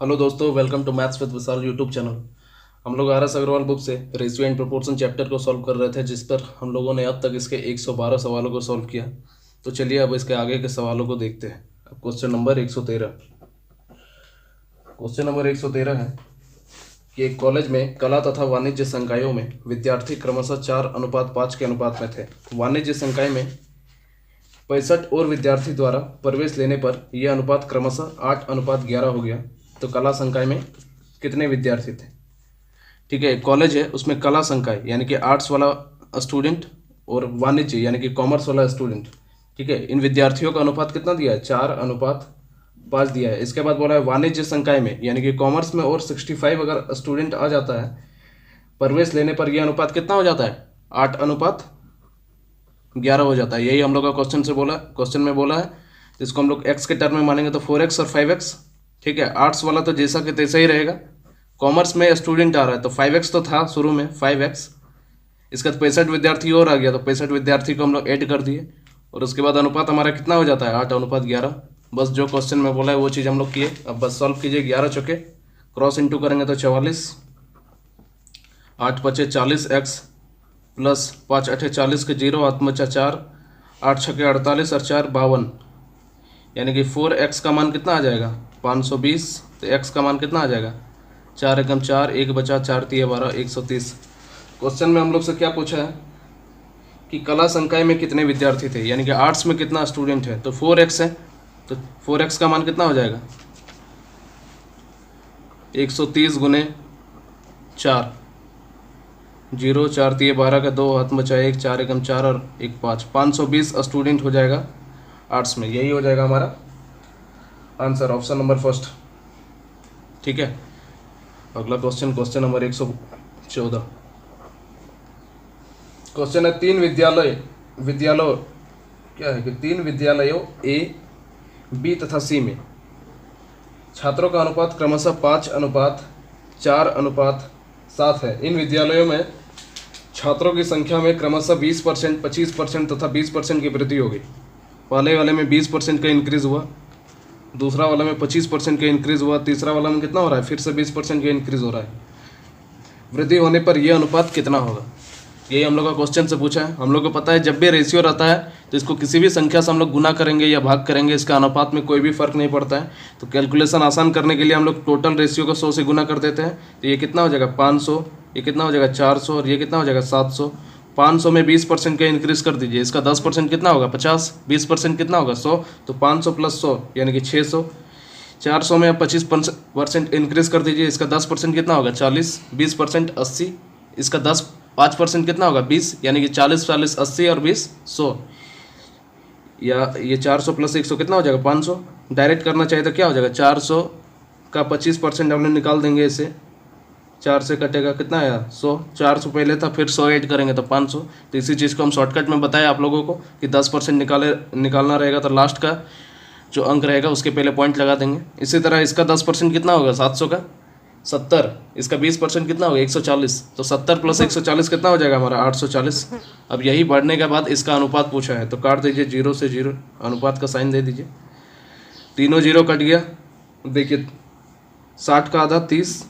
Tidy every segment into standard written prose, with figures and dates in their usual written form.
Hello दोस्तों, welcome to maths with Vishal YouTube channel. हम लोग आर एस अग्रवाल बुक से रेशियो एंड प्रोपोर्शन चैप्टर को सॉल्व कर रहे थे, जिस पर हम लोगों ने अब तक इसके 112 सवालों को सॉल्व किया। तो चलिए अब इसके आगे के सवालों को देखते हैं। अब क्वेश्चन नंबर 113 है कि एक कॉलेज में कला तथा वाणिज्य संकायों में विद्यार्थी क्रमशः 4:5 के अनुपात में थे। वाणिज्य संकाय में 65 और विद्यार्थी द्वारा प्रवेश लेने पर यह अनुपात क्रमशः 8:11 हो गया। तो कला संकाय में कितने विद्यार्थी थे? ठीक है, कॉलेज है, उसमें कला संकाय यानी कि आर्ट्स वाला स्टूडेंट और वाणिज्य यानी कि कॉमर्स वाला स्टूडेंट, ठीक है, इन विद्यार्थियों का अनुपात कितना दिया है? 4:5 दिया है। इसके बाद बोला है वाणिज्य संकाय में यानी कि कॉमर्स में और 65 अगर स्टूडेंट आ जाता है प्रवेश लेने पर, यह अनुपात कितना हो जाता है? 8:11 हो जाता है। यही हम लोग का क्वेश्चन में बोला है। इसको हम लोग एक्स के टर्म में मानेंगे तो 4x और 5x। ठीक है, आर्ट्स वाला तो जैसा कि तैसा ही रहेगा। कॉमर्स में स्टूडेंट आ रहा है तो 5x तो था शुरू में, 5x। इसका 65 विद्यार्थी और आ गया तो 65 विद्यार्थी को हम लोग ऐड कर दिए और उसके बाद अनुपात हमारा कितना हो जाता है? 8:11। बस जो क्वेश्चन में बोला है वो चीज़ हम लोग किए। अब बस सॉल्व कीजिए। 11 चौके क्रॉस इंटू करेंगे तो 44, 8 पचे 40x प्लस 5 अठे 40 के 0, 8 बचा 4, 8 छके 48 और 4 52, यानी कि 4x का मान कितना आ जाएगा? 520। तो x का मान कितना आ जाएगा? 4 एकम 4, 1 बचा 4 तिये 12, 130। क्वेश्चन में हम लोग से क्या पूछा है कि कला संकाय में कितने विद्यार्थी थे, यानी कि आर्ट्स में कितना स्टूडेंट है। तो 4x है, तो 4x का मान कितना हो जाएगा? 130 गुने 4, 0 4 तिये 12 का 2, हाथ बचा 1, 4 एकम 4 और 1 5, 520 स्टूडेंट हो जाएगा आर्ट्स में। यही हो जाएगा हमारा आंसर, ऑप्शन नंबर फर्स्ट। ठीक है, अगला क्वेश्चन नंबर 114। क्वेश्चन है विद्यालय क्या है कि 3 विद्यालयों ए, बी तथा सी में छात्रों का अनुपात क्रमशः 5:4:7 है। इन विद्यालयों में छात्रों की संख्या में क्रमशः 20%, 25% तथा 20% की वृद्धि होगी। पहले वाले में 20% का इंक्रीज हुआ, दूसरा वाला में 25% का इंक्रीज हुआ, तीसरा वाला में कितना हो रहा है? फिर से 20% का इंक्रीज हो रहा है। वृद्धि होने पर यह अनुपात कितना होगा? यही हम लोग का क्वेश्चन से पूछा है। हम लोग को पता है जब भी रेशियो रहता है तो इसको किसी भी संख्या से हम लोग गुना करेंगे या भाग करेंगे, इसका अनुपात में कोई भी फर्क नहीं पड़ता है। तो कैलकुलेशन आसान करने के लिए हम लोग टोटल रेशियो को 100 से गुना कर देते हैं। तो ये कितना हो जाएगा? 500, ये कितना हो जाएगा? 400 और ये कितना हो जाएगा? 700। 500 में 20% का इंक्रीज कर दीजिए, इसका 10% कितना होगा? 50। 20% कितना होगा? 100। तो 500 प्लस 100 यानी कि 600। 400 में 25% इंक्रीज कर दीजिए, इसका 10% कितना होगा? 40। 20% 80, इसका 5% कितना होगा? 20, यानी कि 40 40 80 और 20 100। या ये 400 प्लस 100 कितना हो जाएगा? 500। डायरेक्ट करना चाहिए तो क्या हो जाएगा? 400 का 25% हम लोग निकाल देंगे। इसे 4 से कटेगा कितना आया? 100। 400 पहले था, फिर 100 ऐड करेंगे तो 500। तो इसी चीज़ को हम शॉर्टकट में बताए आप लोगों को कि 10% निकालना रहेगा तो लास्ट का जो अंक रहेगा उसके पहले पॉइंट लगा देंगे। इसी तरह इसका 10% कितना होगा? 700 का 70, इसका 20% कितना होगा? 140। तो 70 प्लस 140 कितना हो जाएगा हमारा? 840। अब यही बढ़ने के बाद इसका अनुपात पूछा है तो काट दीजिए, 0 से 0 अनुपात का साइन दे दीजिए। तीनों 0 कट गया। देखिए 60 का आधा 30,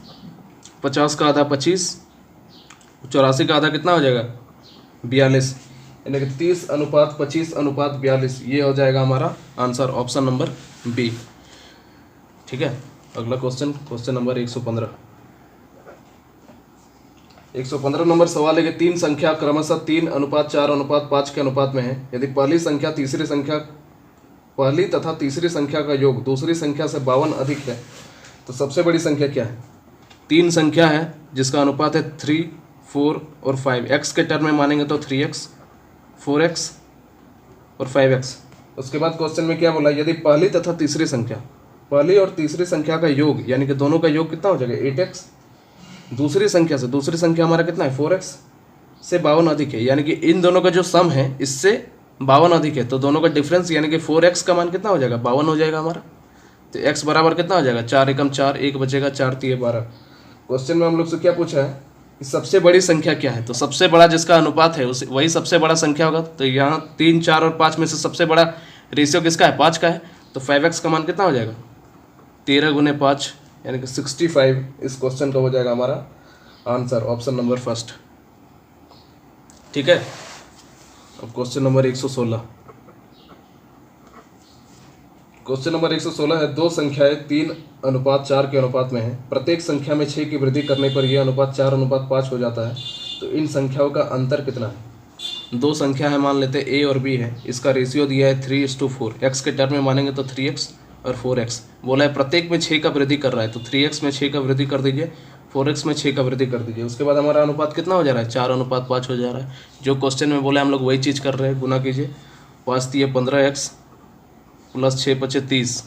50 का आधा 25, 84 का आधा कितना हो जाएगा? 42, यानी कि 30:25:42। ये हो जाएगा हमारा आंसर, ऑप्शन नंबर बी। ठीक है, अगला क्वेश्चन नंबर 115 नंबर सवाल है कि 3 संख्या क्रमशः 3:4:5 के अनुपात में है। यदि पहली तथा तीसरी संख्या का योग दूसरी संख्या से 52 अधिक है तो सबसे बड़ी संख्या क्या है? 3 संख्या है जिसका अनुपात है 3, 4 और 5। एक्स के टर्म में मानेंगे तो 3x, 4x और 5x। उसके बाद क्वेश्चन में क्या बोला? यदि पहली और तीसरी संख्या का योग यानी कि दोनों का योग कितना हो जाएगा? 8x। दूसरी संख्या हमारा कितना है? 4x से 52 अधिक है, यानी कि इन दोनों का जो सम है इससे 52 अधिक है। तो दोनों का डिफरेंस यानी कि 4x का मान कितना हो जाएगा? 52 हो जाएगा हमारा। तो x बराबर कितना हो जाएगा? 4 एकम 4, 1 बचेगा 4 तिये 12। क्वेश्चन में हम लोग से क्या पूछा है कि सबसे बड़ी संख्या क्या है? तो सबसे बड़ा जिसका अनुपात है उस वही सबसे बड़ा संख्या होगा। तो यहाँ 3, 4 और 5 में से सबसे बड़ा रेशियो किसका है? 5 का है। तो 5x का मान कितना हो जाएगा? 13 गुने 5 यानी कि 65 इस क्वेश्चन का हो जाएगा हमारा आंसर, ऑप्शन नंबर फर्स्ट। ठीक है। अब क्वेश्चन नंबर 116। क्वेश्चन नंबर 116 है, दो संख्याएं 3:4 के अनुपात में है, प्रत्येक संख्या में 6 की वृद्धि करने पर यह अनुपात 4:5 हो जाता है, तो इन संख्याओं का अंतर कितना है। दो संख्या है, मान लेते हैं ए और बी है, इसका रेशियो दिया है 3:4, एक्स के टर्म में मानेंगे तो 3x और 4x, बोला है प्रत्येक में 6 का वृद्धि कर रहा है, तो 3x में 6 का वृद्धि कर दीजिए, 4x में 6 का वृद्धि कर दीजिए, उसके बाद हमारा अनुपात कितना हो जा रहा है, 4:5 हो जा रहा है। जो क्वेश्चन में बोला हम लोग वही चीज़ कर रहे हैं, गुना कीजिए, 5×3 = 15x + 6×5 = 30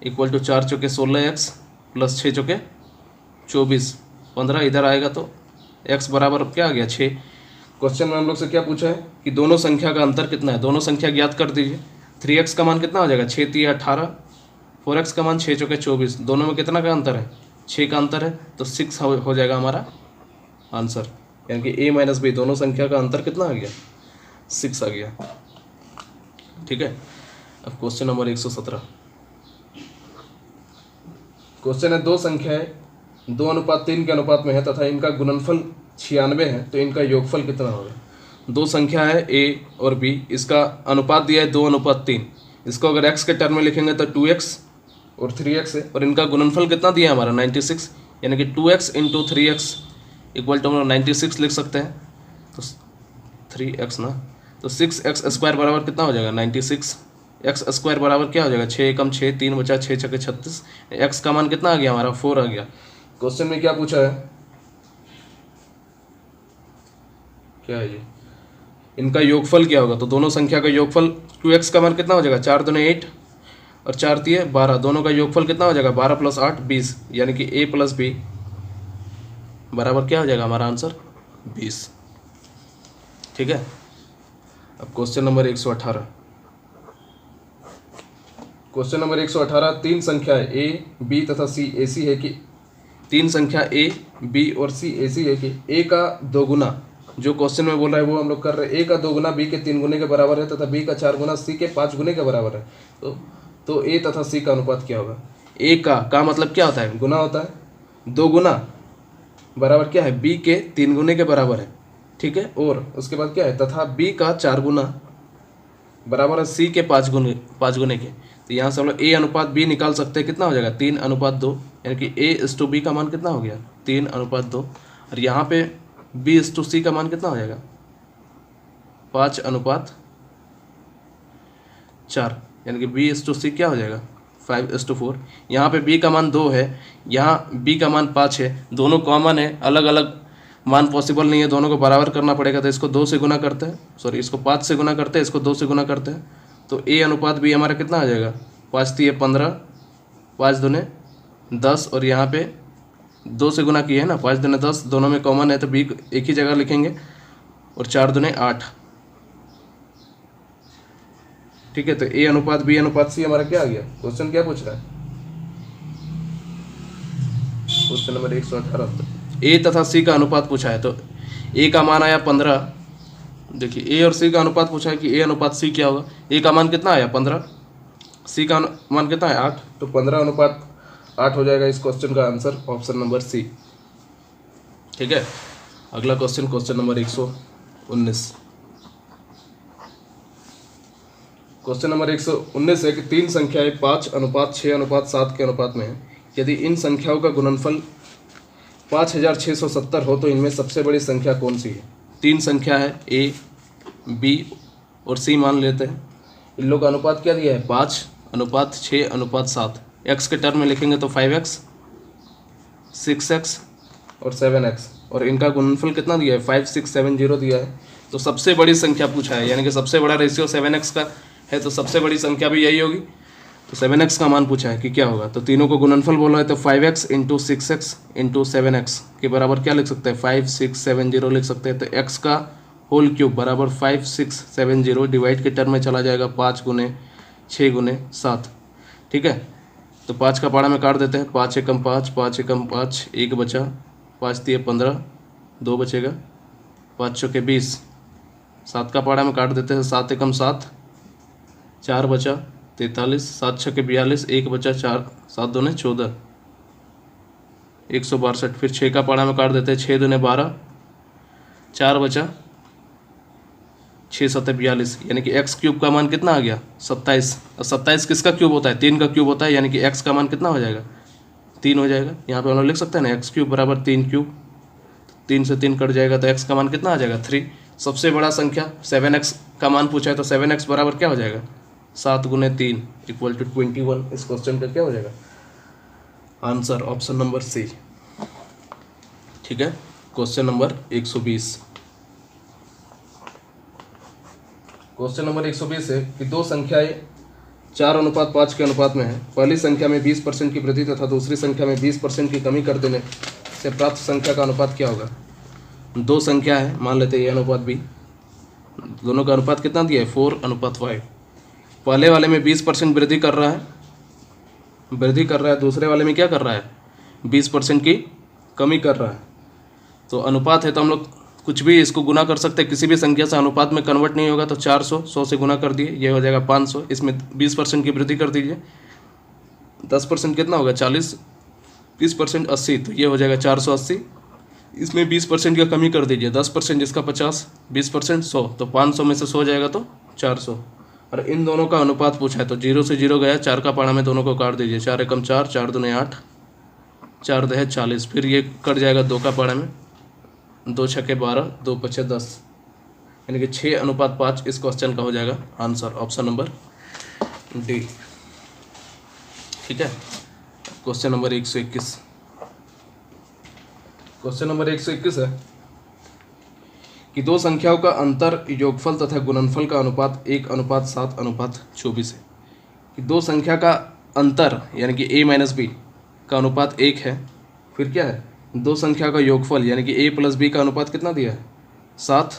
= 4×4 = 16x + 6×4 = 24, 15 इधर आएगा तो x बराबर क्या आ गया 6। क्वेश्चन में हम लोग से क्या पूछा है कि दोनों संख्या का अंतर कितना है, दोनों संख्या ज्ञात कर दीजिए। 3x का मान कितना हो जाएगा, 6×3 = 18, 4x का मान 6×4 = 24, दोनों में कितना का अंतर है, 6 का अंतर है, तो 6 हो जाएगा हमारा आंसर, यानी कि a - b दोनों संख्या का अंतर कितना आ गया, 6 आ गया। ठीक है। अब क्वेश्चन नंबर 117। क्वेश्चन है, दो संख्याएं 2:3 के अनुपात में है तथा इनका गुणनफल 96 है, तो इनका योगफल कितना होगा। दो संख्या है a और b, इसका अनुपात दिया है 2:3, इसको अगर x के टर्म में लिखेंगे तो 2x और 3x है, और इनका गुणनफल कितना दिया है हमारा 96, यानी कि 2x × 3x = 96 लिख सकते हैं, तो 3x ना, तो 6x² बराबर कितना हो जाएगा 96, x² बराबर क्या हो जाएगा 6 × 6 = 3, बचा 6 × 6 = 36, x का मान कितना आ गया हमारा 4 आ गया। क्वेश्चन में क्या पूछा है, क्या है ये, इनका योगफल क्या होगा, तो दोनों संख्या का योगफल 2x का मान कितना हो जाएगा 4 दूनी 8 और 4 तिये 12, दोनों का योगफल कितना हो जाएगा 12 + 8 = 20, यानी कि a + b बराबर क्या हो जाएगा हमारा आंसर 20। ठीक है। अब क्वेश्चन नंबर 118। क्वेश्चन नंबर 118, तीन संख्याएं a, b तथा c ऐसी है कि तीन संख्या a, b और c ऐसी है कि a का 2 गुना, जो क्वेश्चन में बोल रहा है वो हम लोग कर रहे हैं, a का 2 गुना b के 3 गुने के बराबर है तथा b का 4 गुना c के 5 गुने के बराबर है, तो a तथा c का अनुपात क्या होगा। a का मतलब क्या होता है, गुना होता है, 2 गुना बराबर क्या है b के 3 गुने के बराबर है। ठीक है। और उसके बाद क्या है, तथा b का 4 गुना बराबर है c के 5 गुने के, तो यहाँ से हम लोग a अनुपात b निकाल सकते हैं, कितना हो जाएगा 3:2, यानी कि a/b का मान कितना हो गया 3:2, और यहाँ पे b/c का मान कितना हो जाएगा 5:4, यानी कि b/c क्या हो जाएगा 5:4। यहाँ पे b का मान 2 है, यहाँ b का मान 5 है, दोनों कॉमन है, अलग अलग मान पॉसिबल नहीं है, दोनों को बराबर करना पड़ेगा, तो इसको 2 से गुना करते हैं, सॉरी इसको 5 से गुना करते हैं, इसको 2 से गुना करते हैं, तो a अनुपात b हमारा कितना आ जाएगा 5×3 = 15, 5 दूने 10, और यहाँ पे 2 से गुना किए है ना, 5 दूने 10, दोनों में कॉमन है तो b एक ही जगह लिखेंगे, और 4 दूने 8। ठीक है। तो a अनुपात b अनुपात c हमारा क्या आ गया, क्वेश्चन क्या पूछ रहा है, क्वेश्चन नंबर 118, a तथा c का अनुपात पूछा है, तो a का मान आया 15, देखिए a और c का अनुपात पूछा है कि a अनुपात c क्या होगा, a का मान कितना आया 15, c का मान कितना है 8, तो 15:8 हो जाएगा इस क्वेश्चन का आंसर, ऑप्शन नंबर सी। ठीक है। अगला question, question number 119। Question number 119 है कि तीन संख्याएं 5:6:7 के अनुपात में है, यदि इन संख्याओं का गुणनफल 5670 हो तो इनमें सबसे बड़ी संख्या कौन सी है। तीन संख्या है a, b और c मान लेते हैं, इन लोग का अनुपात क्या दिया है 5:6:7, x के टर्म में लिखेंगे तो 5x, 6x और 7x, और इनका गुणनफल कितना दिया है 5670 दिया है, तो सबसे बड़ी संख्या पूछा है, यानी कि सबसे बड़ा रेशियो 7x का है, तो सबसे बड़ी संख्या भी यही होगी, तो 7x का मान पूछा है कि क्या होगा, तो तीनों को गुणनफल बोला है, तो 5x × 6x × 7x के बराबर क्या लिख सकते हैं 5670 लिख सकते हैं, तो x का होल क्यूब बराबर 5670 डिवाइड के टर्म में चला जाएगा 5×6×7। ठीक है। तो 5 का पाड़ा में काट देते हैं, 5 एकम 5, 5 एकम 5, 1 बचा, 5×3 = 15, 2 बचेगा, 5 चौके 20, 7 का पाड़ा में काट देते हैं, 7 एकम 7, 4 बचा, 43, 7 छक्के 42, 1 बचा, 4, 7 दूने 14, 162। फिर 6 का पाड़ा में काट देते हैं, 6 दूने 12, 4 बचा, 6 सत्ते 42, यानी कि एक्स क्यूब का मान कितना आ गया 27। और 27 किसका क्यूब होता है, 3 का क्यूब होता है, यानी कि एक्स का मान कितना हो जाएगा 3 हो जाएगा। यहाँ पे हम लोग लिख सकते हैं ना एक्स क्यूब बराबर 3 क्यूब, 3 से 3 कट जाएगा तो एक्स का मान कितना आ जाएगा 3। सबसे बड़ा संख्या 7x का मान पूछा है तो 7x बराबर क्या हो जाएगा 7 गुने 3 इक्वल टू 21। इस क्वेश्चन का क्या हो जाएगा आंसर ऑप्शन नंबर सी। ठीक है, क्वेश्चन नंबर 120। क्वेश्चन नंबर 120 है कि दो संख्याएं 4:5 के अनुपात में है। पहली संख्या में 20% की वृद्धि तथा दूसरी संख्या में 20% की कमी कर देने से प्राप्त संख्या का अनुपात क्या होगा। दो संख्या है, मान लेते हैं ए अनुपात बी, दोनों का अनुपात कितना दिया है 4:5। पहले वाले में 20% वृद्धि कर रहा है, दूसरे वाले में क्या कर रहा है 20% की कमी कर रहा है। तो अनुपात है तो हम लोग कुछ भी इसको गुना कर सकते हैं, किसी भी संख्या से अनुपात में कन्वर्ट नहीं होगा तो 400, 100 से गुना कर दिए, ये हो जाएगा 500। इसमें 20% की वृद्धि कर दीजिए, 10% कितना होगा 40, 30% 80, तो ये हो जाएगा 480। इसमें 20% का कमी कर दीजिए, 10% जिसका 50, 20% 100, तो 500 में से 100 जाएगा तो 400। और इन दोनों का अनुपात पूछा है तो 0 से 0 गया, 4 का पाड़ा में दोनों को काट दीजिए, 4 एकम 4, 4 दूने 8, 4 दहे 40। फिर ये कट जाएगा 2 का पाड़ा में, 2 छक्के 12, 2 पचे 10, यानी कि 6:5 इस क्वेश्चन का हो जाएगा आंसर ऑप्शन नंबर डी। ठीक है, क्वेश्चन नंबर 121। क्वेश्चन नंबर 121 है कि दो संख्याओं का अंतर योगफल तथा गुणनफल का अनुपात 1:7:24 है। कि दो संख्या का अंतर यानी कि a माइनस बी का अनुपात 1 है। फिर क्या है, दो संख्या का योगफल यानी कि a प्लस बी का अनुपात कितना दिया है 7,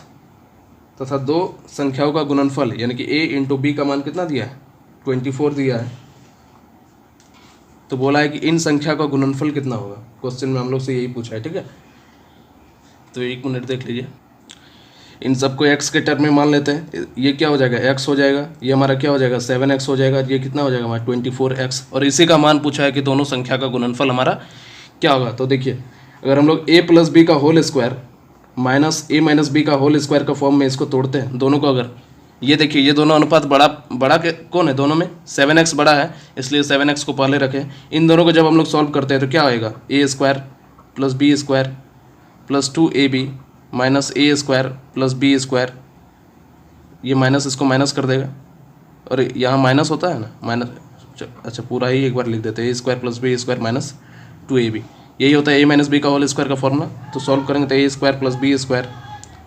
तथा दो संख्याओं का गुणनफल यानी कि a इंटू बी का मान कितना दिया है 24 दिया है। तो बोला है कि इन संख्या का गुणनफल कितना होगा। क्वेश्चन में हम लोग से यही पूछा है। ठीक है, तो 1 मिनट देख लीजिए। इन सबको x के टर्म में मान लेते हैं, ये क्या हो जाएगा x हो जाएगा, ये हमारा क्या हो जाएगा 7x हो जाएगा, ये कितना हो जाएगा हमारा 24x। और इसी का मान पूछा है कि दोनों संख्या का गुणनफल हमारा क्या होगा। तो देखिए, अगर हम लोग a प्लस बी का whole square minus a minus b का होल स्क्वायर का फॉर्म में इसको तोड़ते हैं दोनों को, अगर ये देखिए ये दोनों अनुपात बड़ा के कौन है, दोनों में 7x बड़ा है, इसलिए 7x को पहले रखें। इन दोनों को जब हम लोग सॉल्व करते हैं तो क्या आएगा a square plus b square plus 2ab minus a square plus b square, ये माइनस इसको माइनस कर देगा, और यहाँ माइनस होता है ना माइनस, अच्छा पूरा ही एक बार लिख देते हैं, a square plus b square minus 2ab, यही होता है a माइनस बी का होल स्क्वायर का फॉर्मूला। तो सॉल्व करेंगे तो a square plus b square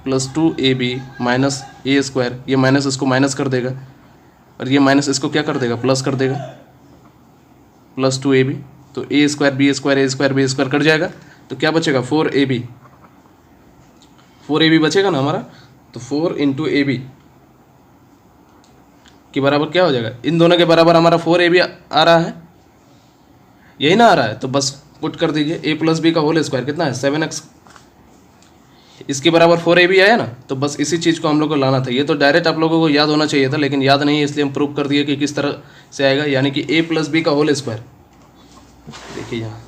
plus 2ab minus a square, ये माइनस इसको माइनस कर देगा, और ये माइनस इसको क्या कर देगा प्लस कर देगा, प्लस 2ab। तो a square b square cut जाएगा, तो क्या बचेगा 4ab बचेगा ना हमारा। तो 4 इंटू ए बी के बराबर क्या हो जाएगा, इन दोनों के बराबर हमारा 4ab आ रहा है, यही ना आ रहा है, तो बस पुट कर दीजिए। a प्लस बी का होल स्क्वायर कितना है 7x, इसके बराबर 4ab आया ना, तो बस इसी चीज़ को हम लोग को लाना था। ये तो डायरेक्ट आप लोगों को याद होना चाहिए था, लेकिन याद नहीं है, इसलिए हम प्रूव कर दिए कि किस तरह से आएगा। यानी कि a प्लस बी का होल स्क्वायर, देखिए यहाँ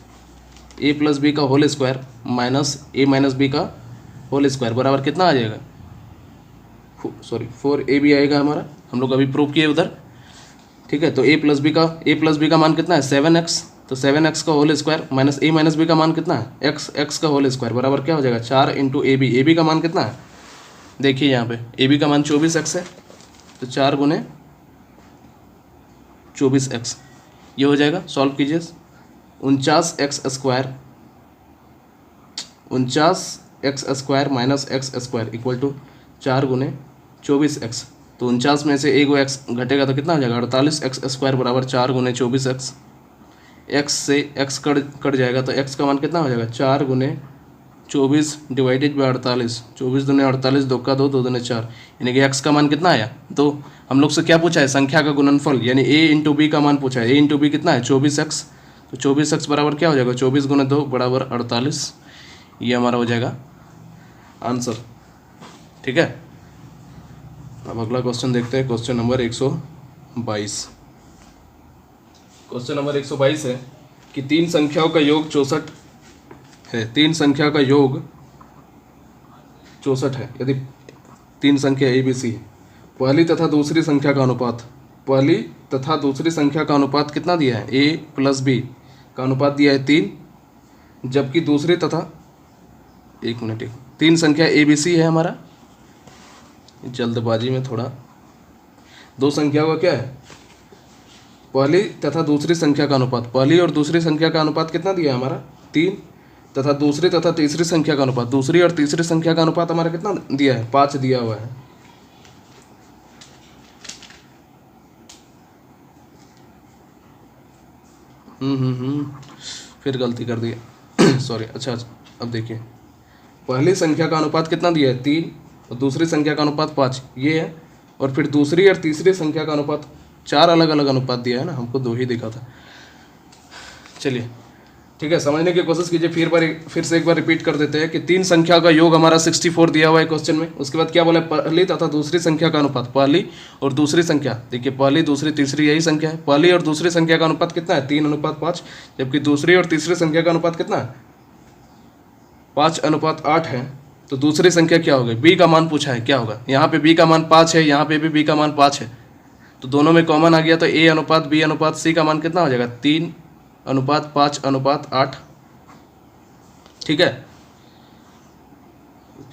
a प्लस बी का whole square minus a minus b का होल स्क्वायर बराबर कितना आ जाएगा, सॉरी 4ab आएगा हमारा, हम लोग अभी प्रूव किए उधर। ठीक है, तो a प्लस बी का मान कितना है 7x, तो 7x का whole square minus a minus b का मान कितना है x का होल स्क्वायर बराबर क्या हो जाएगा 4 इंटू ए बी का मान कितना है, देखिए यहाँ पे a बी का मान 24x है, तो 4 गुने 24x, ये हो जाएगा। सॉल्व कीजिए, 49x square minus x square equal to 4 गुने 24x। तो 49 में से एक x घटेगा तो कितना हो जाएगा 48x स्क्वायर बराबर 4 गुने 24x। x से x कट जाएगा तो x का मान कितना हो जाएगा 4 गुने 24 डिवाइडेड बाई 48, 24 दूने 48, 2 का 2, 2 दूने 4, यानी कि x का मान कितना आया। तो हम लोग से क्या पूछा है संख्या का गुणनफल, यानी a इंटू बी का मान पूछा है। a इंटू बी कितना है 24x, तो 24x बराबर क्या हो जाएगा 24 गुने 2 बराबर 48, ये हमारा हो जाएगा आंसर। ठीक है, अब अगला क्वेश्चन देखते हैं, क्वेश्चन नंबर 122। क्वेश्चन नंबर 122 है कि तीन संख्याओं का योग 64 है। 3 संख्या का योग 64 है यदि 3 संख्या ABC है। पहली तथा दूसरी संख्या का अनुपात, पहली तथा दूसरी संख्या का अनुपात कितना दिया है? A + B का अनुपात दिया है 3, जबकि दूसरी तथा 3 संख्या ABC है हमारा, जल्दबाजी में थोड़ा 2 संख्या का क्या है? पहली तथा दूसरी संख्या का अनुपात, पहली और दूसरी संख्या का अनुपात कितना दिया है हमारा? 3, तथा दूसरी तथा तीसरी संख्या का अनुपात, दूसरी और तीसरी संख्या का अनुपात हमारा कितना दिया है? 5 दिया हुआ है। फिर गलती कर दी सॉरी। अच्छा अब देखिए, पहली संख्या का अनुपात कितना दिया है? 3, और दूसरी संख्या का अनुपात 5 ये है, और फिर दूसरी और तीसरी संख्या का अनुपात 4 अलग अलग अनुपात दिया है ना, हमको 2 ही दिखा था। चलिए ठीक है, समझने की कोशिश कीजिए। फिर से एक बार रिपीट कर देते हैं कि 3 संख्या का योग हमारा 64 दिया हुआ है क्वेश्चन में। उसके बाद क्या बोला है? पहली तथा दूसरी संख्या का अनुपात, पहली और दूसरी संख्या, देखिए पहली दूसरी तीसरी यही संख्या है। पहली और दूसरी संख्या का अनुपात कितना है? 3:5, जबकि दूसरी और तीसरी संख्या का अनुपात कितना है? 5:8 है। तो दूसरी संख्या क्या होगी? B का मान पूछा है, क्या होगा? यहाँ पे B का मान 5 है, यहाँ पे भी B का मान 5 है, तो दोनों में कॉमन आ गया, तो A/B/C का मान कितना हो जाएगा? 3:5:8। ठीक है,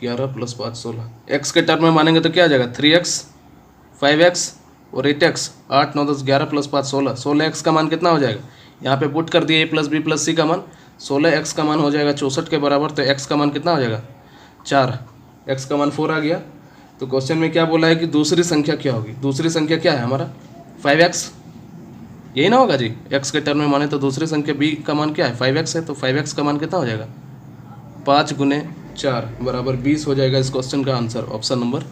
11 + 5 16। x के टर्म में मानेंगे तो क्या आ जाएगा? 3x 5x और 8x, 8 9 10 11 + 5 16। 16x का मान कितना हो जाएगा? यहाँ पे पुट कर दिए A + B + C का मान, 16x का मान हो जाएगा 64 के बराबर, तो x का मान कितना हो जाएगा? 4, x का मान 4 आ गया। तो क्वेश्चन में क्या बोला है कि दूसरी संख्या क्या होगी? दूसरी संख्या क्या है हमारा? 5x, यही ना होगा जी? x के टर्म में माने तो दूसरी संख्या B का मान क्या है? 5x है, तो 5x का मान कितना हो जाएगा? 5 × 4 = 20 हो जाएगा इस क्वेश्चन का आंसर, ऑप्शन नंबर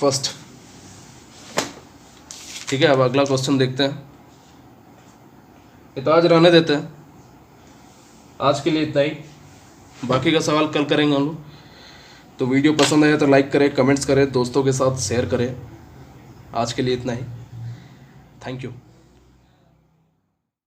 फर्स्ट। ठीक है, अब अगला क्वेश्चन देखते हैं। ये तो आज रहने देते हैं, आज के लिए इतना ही, बाकी का सवाल कल करेंगे हम लोग। तो वीडियो पसंद आया तो लाइक करें, कमेंट्स करें, दोस्तों के साथ शेयर करें। आज के लिए इतना ही, थैंक यू।